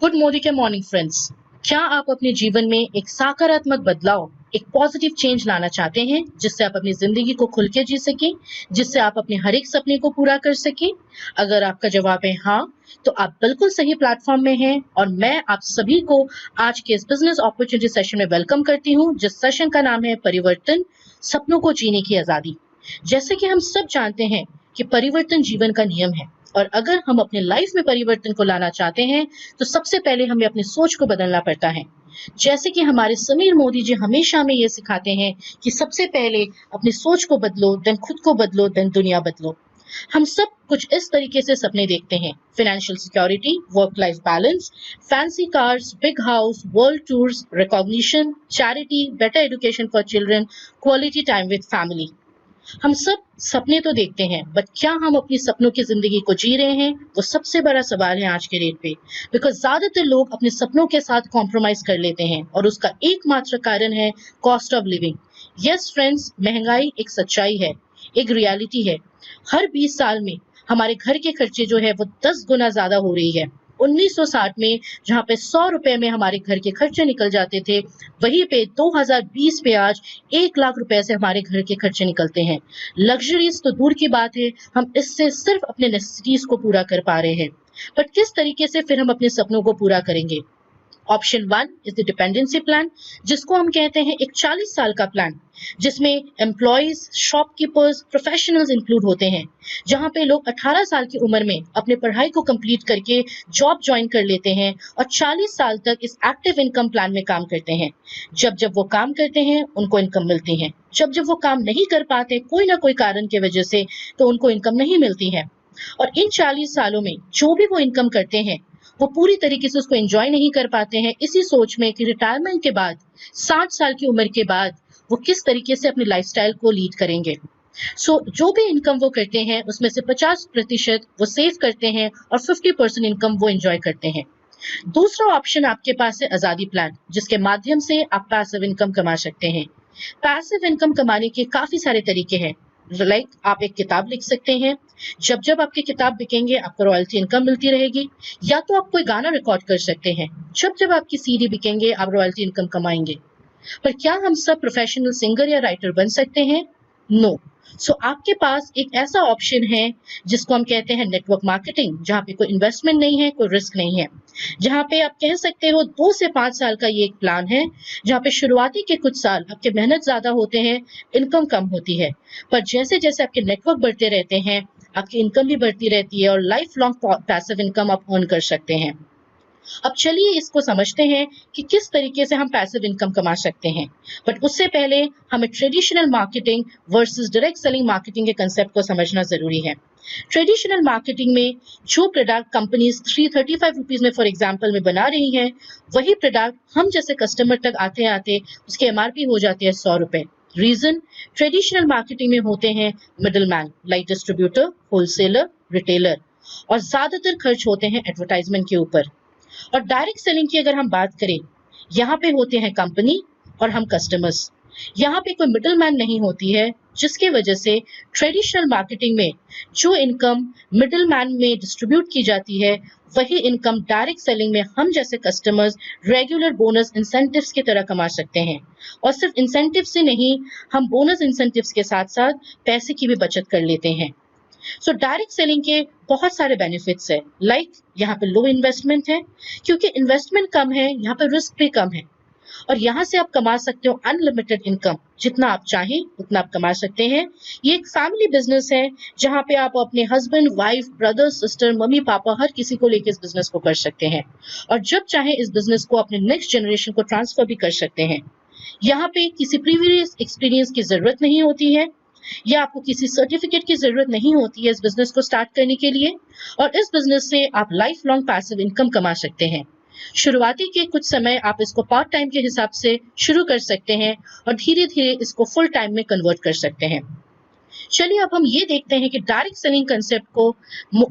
Good Modi के morning friends. क्या आप अपने जीवन में एक सकारात्मक बदलाव, एक पॉजिटिव चेंज लाना चाहते हैं जिससे आप अपनी जिंदगी को खुल के जी सकें, जिससे आप अपने हर एक सपने को पूरा कर सकें? अगर आपका जवाब है हाँ, तो आप बिल्कुल सही प्लेटफॉर्म में हैं और मैं आप सभी को आज के इस बिजनेस अपॉर्चुनिटी सेशन में वेलकम करती हूं, जिस सेशन का नाम है परिवर्तन, सपनों को जीने की आजादी। जैसे कि हम सब जानते हैं कि परिवर्तन जीवन का नियम है और अगर हम अपने लाइफ में परिवर्तन को लाना चाहते हैं तो सबसे पहले हमें अपनी सोच को बदलना पड़ता है। जैसे कि हमारे समीर मोदी जी हमेशा हमें ये सिखाते हैं कि सबसे पहले अपनी सोच को बदलो, देन खुद को बदलो, देन दुनिया बदलो। हम सब कुछ इस तरीके से सपने देखते हैं: financial security, work life balance, fancy cars, big house, world tours, recognition, charity, better education for children, quality time with family. हम सब सपने तो देखते हैं, बट क्या हम अपनी सपनों की जिंदगी को जी रहे हैं? वो सबसे बड़ा सवाल है आज के डेट पे। बिकॉज ज्यादातर लोग अपने सपनों के साथ कॉम्प्रोमाइज कर लेते हैं और उसका एकमात्र कारण है cost of living. Yes friends, महंगाई एक सच्चाई है, एक रियलिटी है। हर 20 साल में हमारे घर के खर्चे जो है वो 10 गुना ज्यादा हो रही है। 1960 में जहाँ पे 100 रुपए में हमारे घर के खर्चे निकल जाते थे, वहीं पे 2020 पे आज 1 लाख रुपए से हमारे घर के खर्चे निकलते हैं। लग्जरीज तो दूर की बात है, हम इससे सिर्फ अपने नेसेसिटीज को पूरा कर पा रहे हैं। बट किस तरीके से फिर हम अपने सपनों को पूरा करेंगे? Option 1 is the dependency plan, जिसको हम कहते हैं एक 40 साल का प्लान, जिसमें एम्प्लॉयज, शॉपकीपर्स, प्रोफेशनल्स इंक्लूड होते हैं। जहां पे लोग 18 साल की उम्र में अपने पढ़ाई को कंप्लीट करके जॉब ज्वाइन कर लेते हैं और 40 साल तक इस एक्टिव इनकम प्लान में काम करते हैं। जब जब वो काम करते हैं उनको इनकम मिलती है, जब जब वो काम नहीं कर पाते कोई ना कोई कारण की वजह से, तो उनको इनकम नहीं मिलती है। और इन 40 सालों में जो भी वो इनकम करते हैं वो पूरी तरीके से उसको एंजॉय नहीं कर पाते हैं, इसी सोच में कि रिटायरमेंट के बाद, 60 साल की उम्र के बाद वो किस तरीके से अपनी लाइफस्टाइल को लीड करेंगे। जो भी इनकम वो करते हैं उसमें से 50% वो सेव करते हैं और 50% इनकम वो एंजॉय करते हैं। दूसरा ऑप्शन आपके पास है आजादी प्लान, जिसके माध्यम से आप पैसिव इनकम कमा सकते हैं। पैसिव इनकम कमाने के काफी सारे तरीके हैं। आप एक किताब लिख सकते हैं, जब जब आपकी किताब बिकेंगे आपको रॉयल्टी इनकम मिलती रहेगी। या तो आप कोई गाना रिकॉर्ड कर सकते हैं, जब जब आपकी सीडी बिकेंगे आप रॉयल्टी इनकम कमाएंगे। पर क्या हम सब प्रोफेशनल सिंगर या राइटर बन सकते हैं? नो। सो आपके पास एक ऐसा ऑप्शन है जिसको हम कहते हैं नेटवर्क मार्केटिंग, जहाँ पे कोई इन्वेस्टमेंट नहीं है, कोई रिस्क नहीं है। जहाँ पे आप कह सकते हो 2 से 5 साल का ये एक प्लान है, जहाँ पे शुरुआती के कुछ साल आपके मेहनत ज्यादा होते हैं, इनकम कम होती है, पर जैसे जैसे आपके नेटवर्क बढ़ते रहते हैं आपकी इनकम भी बढ़ती रहती है और लाइफ लॉन्ग पैसिव इनकम आप अर्न कर सकते हैं। अब चलिए इसको समझते हैं कि किस तरीके से हम पैसिव इनकम कमा सकते हैं। बट उससे पहले हमें traditional marketing versus direct selling marketing के कंसेप्ट को समझना जरूरी है। ट्रेडिशनल मार्केटिंग में जो प्रोडक्ट कंपनीज 335 रुपीज में फॉर एग्जांपल में बना रही हैं, वही प्रोडक्ट हम जैसे कस्टमर तक आते आते उसके एमआरपी हो जाती है 100 रुपए। रीजन, ट्रेडिशनल मार्केटिंग में होते हैं middle man like distributor, wholesaler, retailer, और ज्यादातर खर्च होते हैं एडवर्टाइजमेंट के ऊपर। और डायरेक्ट सेलिंग की अगर हम बात करें, यहाँ पे होते हैं कंपनी और हम कस्टमर्स। यहाँ पे कोई मिडल मैन नहीं होती है, जिसकी वजह से ट्रेडिशनल मार्केटिंग में जो इनकम मिडल मैन में डिस्ट्रीब्यूट की जाती है, वही इनकम डायरेक्ट सेलिंग में हम जैसे कस्टमर्स रेगुलर बोनस इंसेंटिव्स की तरह कमा सकते हैं। और सिर्फ इंसेंटिव से नहीं, हम बोनस इंसेंटिव्स के साथ साथ पैसे की भी बचत कर लेते हैं। सो डायरेक्ट सेलिंग के बहुत सारे बेनिफिट्स है, यहाँ पे लो इन्वेस्टमेंट है, क्योंकि इन्वेस्टमेंट कम है, यहाँ पे रिस्क भी कम है, और यहाँ से आप कमा सकते हो अनलिमिटेड इनकम, जितना आप चाहें उतना आप कमा सकते हैं। ये एक फैमिली बिजनेस है, जहाँ पे आप अपने husband, wife, brother, sister, mummy, पापा, हर किसी को लेकर इस बिजनेस को कर सकते हैं और जब चाहे इस बिजनेस को अपने नेक्स्ट जनरेशन को ट्रांसफर भी कर सकते हैं। यहाँ पे किसी प्रीवियस एक्सपीरियंस की जरूरत नहीं होती है या आपको किसी सर्टिफिकेट की जरूरत नहीं होती है इस बिजनेस को स्टार्ट करने के लिए, और इस बिजनेस से आप लाइफ लॉन्ग पैसिव इनकम कमा सकते हैं। शुरुआती के कुछ समय आप इसको पार्ट टाइम के हिसाब से शुरू कर सकते हैं और धीरे धीरे इसको फुल टाइम में कन्वर्ट कर सकते हैं। चलिए अब हम ये देखते हैं कि डायरेक्ट सेलिंग कंसेप्ट को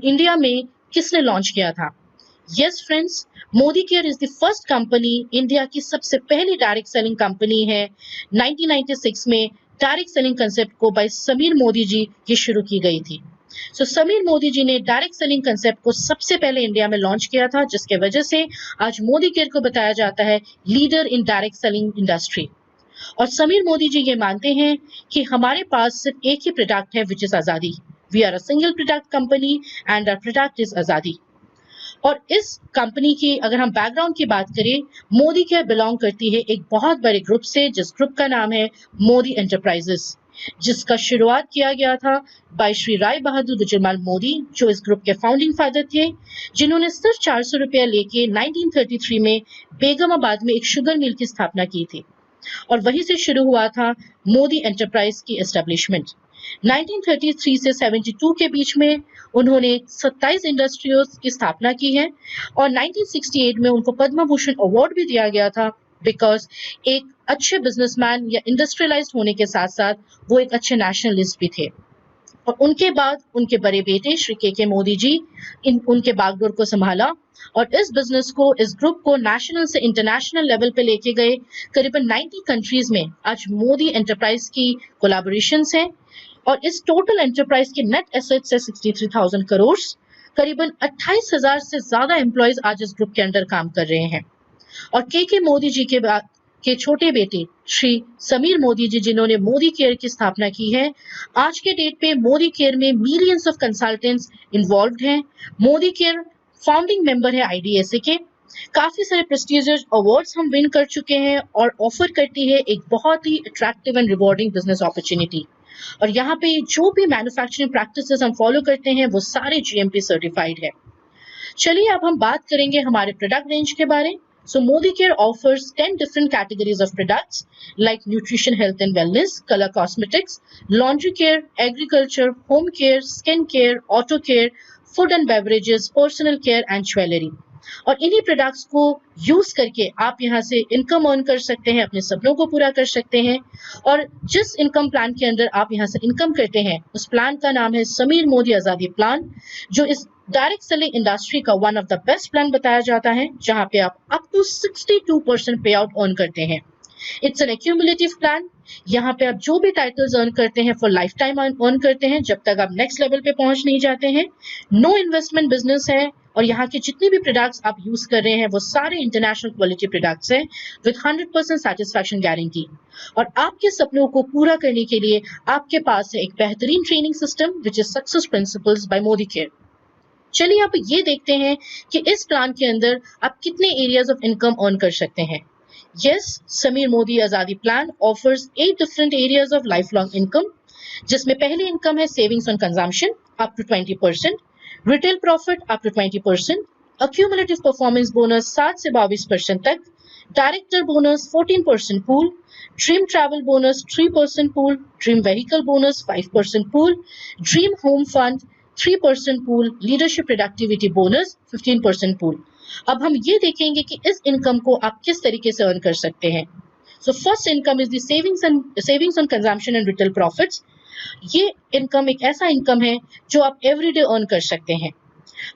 इंडिया में किसने लॉन्च किया था। Yes friends, Modi care is the first company, India की सबसे पहली डायरेक्ट सेलिंग कंपनी है। 1996 में डायरेक्ट सेलिंग कंसेप्ट को बाय समीर मोदी जी ये शुरू की गई थी। सो समीर मोदी जी ने डायरेक्ट सेलिंग कंसेप्ट को सबसे पहले इंडिया में लॉन्च किया था, जिसके वजह से आज मोदी केयर को बताया जाता है leader in direct selling industry. और समीर मोदी जी ये मानते हैं कि हमारे पास सिर्फ एक ही प्रोडक्ट है, विच इज आजादी। We are a single product company and our product is आजादी। और इस कंपनी की अगर हम बैकग्राउंड की बात करें, मोदी केयर बिलोंग करती है एक बहुत बड़े ग्रुप से, जिस ग्रुप का नाम है मोदी एंटरप्राइजेस, जिसका शुरुआत किया गया था बाय श्री राय बहादुर गुजरलाल मोदी, जो इस ग्रुप के फाउंडिंग फादर थे, जिन्होंने सिर्फ 400 रुपया लेके 1933 में बेगमाबाद में एक शुगर मिल की स्थापना की थी। और वहीं से शुरू हुआ था मोदी एंटरप्राइज की एस्टेब्लिशमेंट। 1933 से 72 के बीच में उन्होंने 27 इंडस्ट्रीज की स्थापना की है और 1968 में उनको पद्म भूषण अवार्ड भी दिया गया था, बिकॉज एक अच्छे बिजनेसमैन या इंडस्ट्रियलाइज्ड होने के साथ साथ वो एक अच्छे नेशनलिस्ट भी थे। और उनके बाद उनके बड़े बेटे श्री के मोदी जी उनके बागडोर को संभाला और इस बिजनेस को, इस ग्रुप को नेशनल से इंटरनेशनल लेवल पे लेके गए। करीबन 90 कंट्रीज में आज मोदी एंटरप्राइज की कोलैबोरेशंस हैं और इस टोटल एंटरप्राइज के नेट एसेट्स है 63,000 करोड़। करीबन 28,000 से ज्यादा एम्प्लॉयज आज इस ग्रुप के अंडर काम कर रहे हैं। और के मोदी जी के बाद के छोटे बेटे श्री समीर मोदी जी, जिन्होंने मोदी केयर की स्थापना की है, आज के डेट पे मोदी केयर में मिलियंस ऑफ कंसल्टेंट्स इन्वॉल्व्ड हैं। मोदी केयर फाउंडिंग मेंबर है आईडीएसए के। काफी सारे प्रेस्टिजियस अवार्ड्स हम विन कर चुके हैं और ऑफर करती है एक बहुत ही attractive and rewarding business opportunity. और यहाँ पे जो भी मैन्युफैक्चरिंग प्रैक्टिसेस हम फॉलो करते हैं वो सारे जीएमपी सर्टिफाइड है। चलिए अब हम बात करेंगे हमारे प्रोडक्ट रेंज के बारे। So Modi Care offers 10 different categories of products like nutrition, health and wellness, color cosmetics, laundry care, agriculture, home care, skin care, auto care, food and beverages, personal care and jewelry. और इन्हीं products को use करके आप यहाँ से income earn कर सकते हैं, अपने सपनों को पूरा कर सकते हैं। और जिस इनकम प्लान के अंदर आप यहाँ से इनकम करते हैं, उस प्लान का नाम है समीर मोदी आजादी प्लान, जो इस डायरेक्ट सेलिंग इंडस्ट्री का one of the best plan बताया जाता है, जहां पे आप अप टू 62% पे आउट अर्न करते हैं। It's an accumulative plan. यहाँ पे आप जो भी टाइटल्स अर्न करते हैं फॉर लाइफ टाइम अर्न करते हैं, जब तक आप नेक्स्ट लेवल पे पहुंच नहीं जाते हैं। नो इन्वेस्टमेंट बिजनेस है और यहाँ के जितने भी प्रोडक्ट्स आप यूज कर रहे हैं वो सारे इंटरनेशनल क्वालिटी प्रोडक्ट्स हैं विद 100% सेटिस्फैक्शन गारंटी। और आपके सपनों को पूरा करने के लिए आपके पास है एक बेहतरीन training system which is success principles by Modicare. चलिए आप ये देखते हैं कि इस प्लान के अंदर आप कितने एरियाज ऑफ इनकम अर्न कर सकते हैं। Yes, Sameer Modi Azadi plan offers 8 different areas of lifelong income, जिसमें पहली इनकम है savings on consumption up to 20%, retail profit up to 20%, accumulative performance bonus 7 से 22% तक, director bonus 14% pool, dream travel bonus 3% pool, dream vehicle bonus 5% pool, dream home fund 3% pool, leadership productivity bonus 15% pool. अब हम ये देखेंगे कि इस income को आप किस तरीके से अर्न कर सकते हैं। So first income is the savings on consumption and retail profits. ये इनकम एक ऐसा इनकम है जो आप एवरीडे अर्न कर सकते हैं।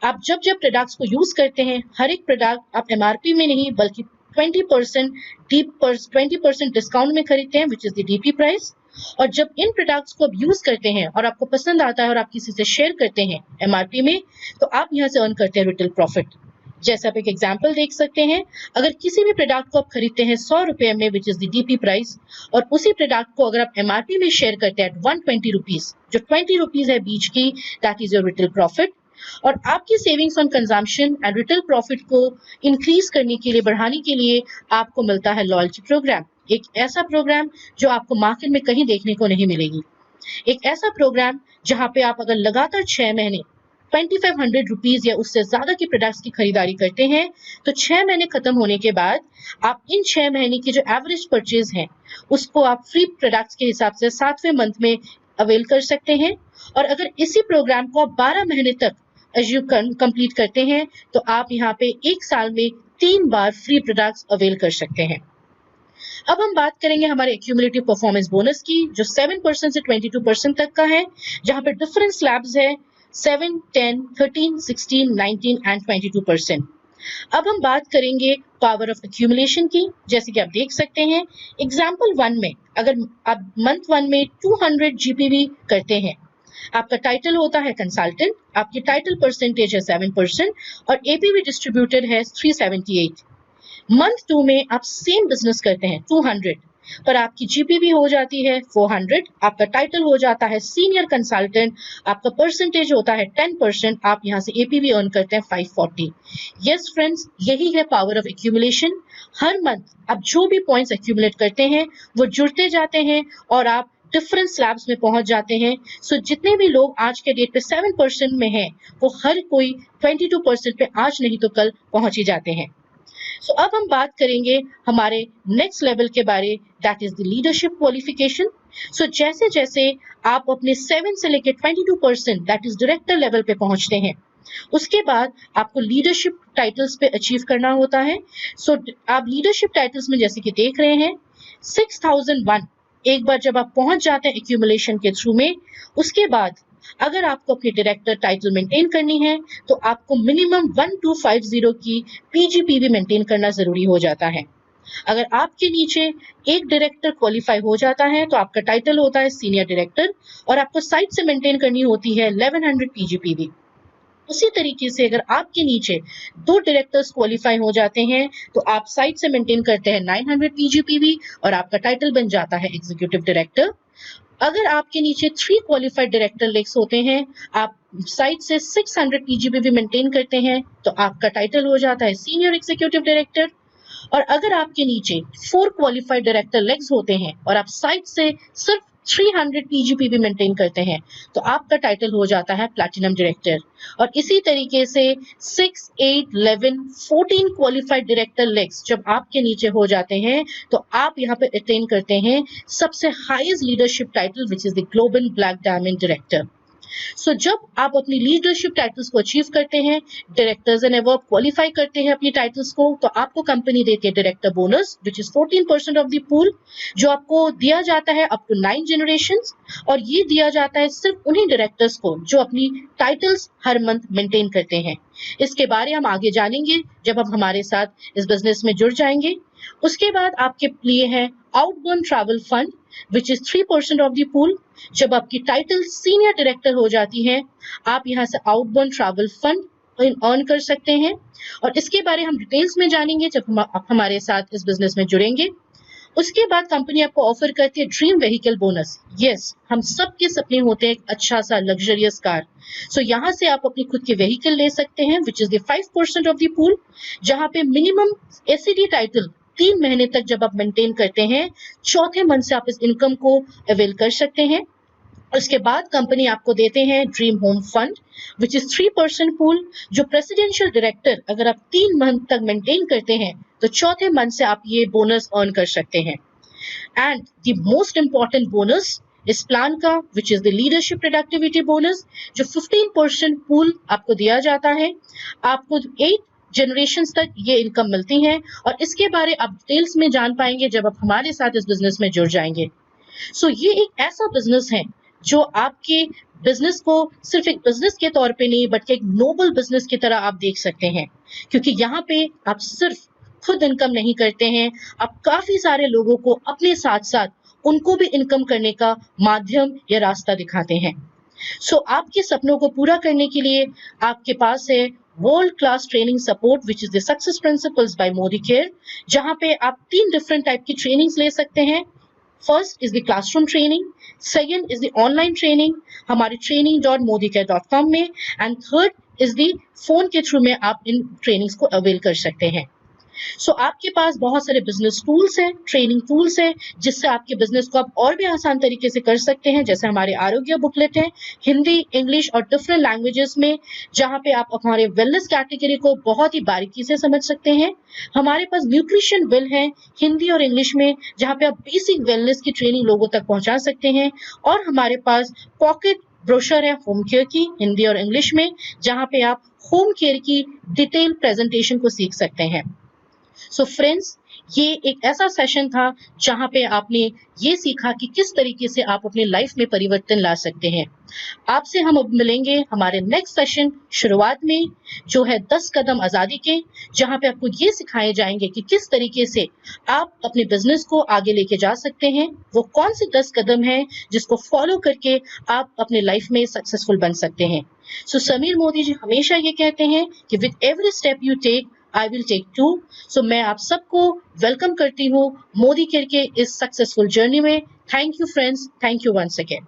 आप जब जब प्रोडक्ट्स को यूज करते हैं, हर एक प्रोडक्ट आप एमआरपी में नहीं बल्कि 20% डिस्काउंट में खरीदते हैं, विच इज द डीपी प्राइस। और जब इन प्रोडक्ट्स को आप यूज करते हैं और आपको पसंद आता है और आप किसी से शेयर करते हैं एमआरपी में, तो आप यहाँ से अर्न करते हैं रिटेल प्रॉफिट। जैसे आप एक एग्जाम्पल देख सकते हैं, अगर किसी भी प्रोडक्ट को आप खरीदते हैं 100 रुपए में, विच इज द डीपी प्राइस, और उसी प्रोडक्ट को अगर आप एमआरपी में शेयर करते हैं 120 रुपीज, जो 20 रुपीज है बीच की, that is your retail profit. और आपकी savings on consumption and retail profit को इंक्रीज करने के लिए, बढ़ाने के लिए आपको मिलता है लॉयल्टी प्रोग्राम। एक ऐसा प्रोग्राम जो आपको मार्केट में कहीं देखने को नहीं मिलेगी। एक ऐसा प्रोग्राम जहां पे आप अगर लगातार 6 महीने 2500 रुपीज या उससे ज्यादा की प्रोडक्ट्स की खरीदारी करते हैं, तो 6 महीने खत्म होने के बाद आप इन 6 महीने की जो एवरेज परचेज है उसको आप फ्री प्रोडक्ट्स के हिसाब से 7वें मंथ में अवेल कर सकते हैं। और अगर इसी प्रोग्राम को आप 12 महीने तक कंप्लीट करते हैं, तो आप यहाँ पे एक साल में 3 बार फ्री प्रोडक्ट्स अवेल कर सकते हैं। अब हम बात करेंगे हमारे एक्यूमुलेटिव परफॉर्मेंस बोनस की, जो 7% से 22% तक का है, जहां पे डिफरेंट स्लैब्स है 7, 10, 13, 16, 19 एंड 22%। अब हम बात करेंगे पावर ऑफ एक्यूमुलेशन की। जैसे कि आप देख सकते हैं एग्जाम्पल 1 में, अगर आप मंथ 1 में 200 जीपीवी करते हैं, आपका टाइटल होता है कंसल्टेंट, आपकी टाइटल परसेंटेज है 7% और एपीवी डिस्ट्रीब्यूटेड है 378। मंथ 2 में आप सेम बिजनेस करते हैं 200, पर आपकी जीपीवी हो जाती है 400, आपका टाइटल हो जाता है सीनियर कंसल्टेंट, आपका परसेंटेज होता है 10%, आप यहां से एपीवी अर्न करते हैं 540। यस फ्रेंड्स, यही है power of accumulation. Her month आप जो भी पॉइंट्स एक्यूमुलेट करते हैं वो जुड़ते जाते हैं और आप डिफरेंट स्लैब्स में पहुंच जाते हैं। सो जितने भी लोग आज के डेट पे 7% में हैं, वो हर कोई 22% पे आज नहीं तो कल पहुंच ही जाते हैं। सो अब हम बात करेंगे हमारे नेक्स्ट लेवल के बारे, that is the leadership qualification. So जैसे जैसे आप अपने 7 से लेकर 22% दैट इज डायरेक्टर लेवल पे पहुंचते हैं, उसके बाद आपको लीडरशिप टाइटल्स पे अचीव करना होता है। सो आप लीडरशिप टाइटल्स में जैसे कि देख रहे हैं 6001, एक बार जब आप पहुंच जाते हैं एक्यूमुलेशन के थ्रू में, उसके बाद अगर आपको अपनी डायरेक्टर टाइटल मेंटेन करनी है तो आपको मिनिमम 1250 की पीजीपीवी मेंटेन करना जरूरी हो जाता है। अगर आपके नीचे एक डायरेक्टर क्वालिफाई हो जाता है तो आपका टाइटल होता है सीनियर डायरेक्टर और आपको साइट से मेंटेन करनी होती है 1100 पीजीपीवी। उसी तरीके से अगर आपके नीचे 2 डायरेक्टर्स क्वालिफाई हो जाते हैं तो आप साइट से मेंटेन करते हैं 900 पीजीपीवी और आपका टाइटल बन जाता है एग्जीक्यूटिव डायरेक्टर। अगर आपके नीचे 3 क्वालिफाइड डायरेक्टर लेक्स होते हैं, आप साइट से 600 पीजीपीवी मेंटेन करते हैं तो आपका टाइटल हो जाता है सीनियर एग्जीक्यूटिव डायरेक्टर। और अगर आपके नीचे 4 क्वालिफाइड डायरेक्टर लेग्स होते हैं और आप साइट से सिर्फ 300 पीजीपीवी मेंटेन करते हैं तो आपका टाइटल हो जाता है प्लैटिनम डायरेक्टर। और इसी तरीके से 6, 8, 11, 14 क्वालिफाइड डायरेक्टर लेग्स जब आपके नीचे हो जाते हैं तो आप यहाँ पे अटेन करते हैं सबसे highest leadership title which is the global black diamond director. So जब आप अपनी लीडरशिप टाइटल्स को अचीव करते हैं, डायरेक्टर्स एंड अबव क्वालिफाई करते हैं अपनी टाइटल्स को, तो आपको कंपनी देती है director bonus which is 14% of the pool, जो आपको दिया जाता है अप टू 9 जनरेशंस। और ये दिया जाता है सिर्फ उन्हीं डायरेक्टर्स को जो अपनी टाइटल्स हर मंथ मेंटेन करते हैं। इसके बारे हम आगे जानेंगे जब आप हमारे साथ इस बिजनेस में जुड़ जाएंगे। उसके बाद आपके लिए है outbound travel fund which is 3% of the pool. जब आपकी टाइटल सीनियर डायरेक्टर हो जाती है, आप यहां से आउटबोर्न ट्रैवल फंड अर्न कर सकते हैं और इसके बारे हम डिटेल्स में जानेंगे जब आप हमारे साथ इस बिजनेस में जुड़ेंगे। उसके बाद कंपनी आपको ऑफर करती है ड्रीम व्हीकल बोनस। यस, हम सबके सपने होते हैं एक अच्छा सा लग्जरियस कार। सो यहां से आप अपनी खुद की व्हीकल ले सकते हैं विच is the 5% of the pool, जहां पे मिनिमम एसीडी टाइटल 3 महीने तक जब आप मेंटेन करते हैं, चौथे मंथ से आप इस इनकम को अवेल कर सकते हैं। उसके बाद कंपनी आपको देते हैं dream home fund which is 3% pool, जो प्रेसिडेंशियल डायरेक्टर अगर आप 3 मंथ तक मेंटेन करते हैं तो चौथे मंथ से आप ये बोनस अर्न कर सकते हैं। And the most important bonus इस प्लान का विच is the leadership productivity bonus, जो 15% पूल आपको दिया जाता है। आपको 8 जनरेशंस तक ये इनकम मिलती है और इसके बारे आप डिटेल्स में जान पाएंगे जब आप हमारे साथ इस बिजनेस में जुड़ जाएंगे। सो ये एक ऐसा बिजनेस है जो आपके बिजनेस को सिर्फ एक बिजनेस के तौर पे नहीं बल्कि एक नोबल बिजनेस की तरह आप देख सकते हैं, क्योंकि यहाँ पे आप सिर्फ खुद इनकम नहीं करते हैं, आप काफी सारे लोगों को अपने साथ साथ उनको भी इनकम करने का माध्यम या रास्ता दिखाते हैं। सो आपके सपनों को पूरा करने के लिए आपके पास है world class training support which is the success principles by Modicare, जहां पे आप 3 डिफरेंट टाइप की ट्रेनिंग्स ले सकते हैं। First is the classroom training, second is the online training हमारे training.modicare.com में, and third is the phone के थ्रू में आप इन ट्रेनिंग्स को अवेल कर सकते हैं। सो आपके पास बहुत सारे बिजनेस टूल्स हैं, ट्रेनिंग टूल्स हैं, जिससे आपके बिजनेस को आप और भी आसान तरीके से कर सकते हैं। जैसे हमारे आरोग्य बुकलेट है हिंदी, इंग्लिश और डिफरेंट लैंग्वेजेस में, जहां पे आप हमारे वेलनेस कैटेगरी को बहुत ही बारीकी से समझ सकते हैं। हमारे पास न्यूट्रिशन वेल है हिंदी और इंग्लिश में, जहां पे आप बेसिक वेलनेस की ट्रेनिंग लोगों तक पहुंचा सकते हैं। और हमारे पास पॉकेट ब्रोशर है होम केयर की हिंदी और इंग्लिश में, जहां पे आप होम केयर की डिटेल प्रेजेंटेशन को सीख सकते हैं। सो फ्रेंड्स, ये एक ऐसा सेशन था जहां पे आपने ये सीखा कि किस तरीके से आप अपनी लाइफ में परिवर्तन ला सकते हैं। आपसे हम अब मिलेंगे हमारे नेक्स्ट सेशन शुरुआत में, जो है 10 कदम आजादी के, जहां पे आपको ये सिखाए जाएंगे कि किस तरीके से आप अपने बिजनेस को आगे लेके जा सकते हैं। वो कौन से 10 कदम हैं जिसको फॉलो करके आप अपने लाइफ में सक्सेसफुल बन सकते हैं। सो समीर मोदी जी हमेशा ये कहते हैं कि with every step you take I will take two. So मैं आप सबको वेलकम करती हूँ मोदी केयर के इस सक्सेसफुल जर्नी में। Thank you friends, thank you once again.